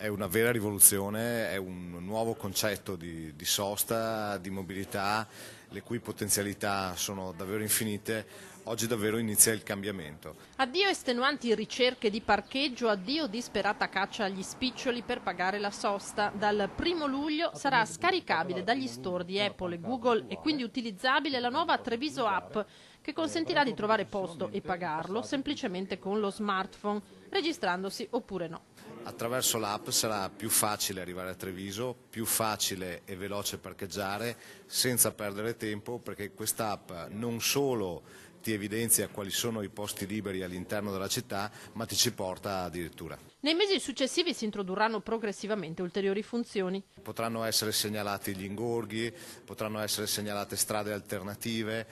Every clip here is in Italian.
È una vera rivoluzione, è un nuovo concetto di sosta, di mobilità, le cui potenzialità sono davvero infinite. Oggi davvero inizia il cambiamento. Addio estenuanti ricerche di parcheggio, addio disperata caccia agli spiccioli per pagare la sosta. Dal 1° luglio sarà scaricabile dagli store di Apple e Google e quindi utilizzabile la nuova Treviso App, che consentirà di trovare posto e pagarlo semplicemente con lo smartphone, registrandosi oppure no. Attraverso l'app sarà più facile arrivare a Treviso, più facile e veloce parcheggiare senza perdere tempo, perché quest'app non solo ti evidenzia quali sono i posti liberi all'interno della città, ma ti ci porta addirittura. Nei mesi successivi si introdurranno progressivamente ulteriori funzioni. Potranno essere segnalati gli ingorghi, potranno essere segnalate strade alternative,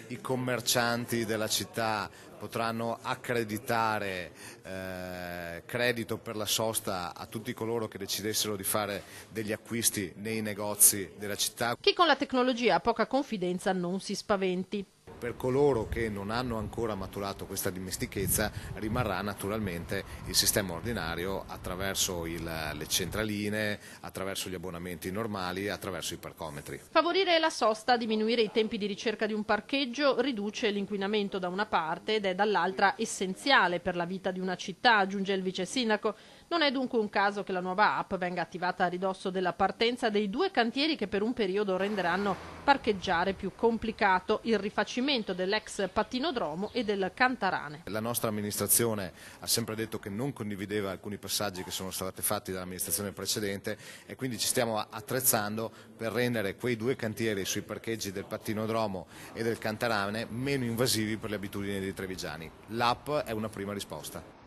i commercianti della città potranno accreditare credito per la sosta a tutti coloro che decidessero di fare degli acquisti nei negozi della città. Chi con la tecnologia ha poca confidenza non si spaventi. Per coloro che non hanno ancora maturato questa dimestichezza rimarrà naturalmente il sistema ordinario attraverso le centraline, attraverso gli abbonamenti normali, attraverso i parcometri. Favorire la sosta, diminuire i tempi di ricerca di un parcheggio, riduce l'inquinamento da una parte ed è dall'altra essenziale per la vita di una città, aggiunge il vice sindaco. Non è dunque un caso che la nuova app venga attivata a ridosso della partenza dei 2 cantieri che per un periodo renderanno parcheggiare più complicato: il rifacimento dell'ex pattinodromo e del Cantarane. La nostra amministrazione ha sempre detto che non condivideva alcuni passaggi che sono stati fatti dall'amministrazione precedente e quindi ci stiamo attrezzando per rendere quei 2 cantieri sui parcheggi del pattinodromo e del Cantarane meno invasivi per le abitudini dei trevigiani. L'app è una prima risposta.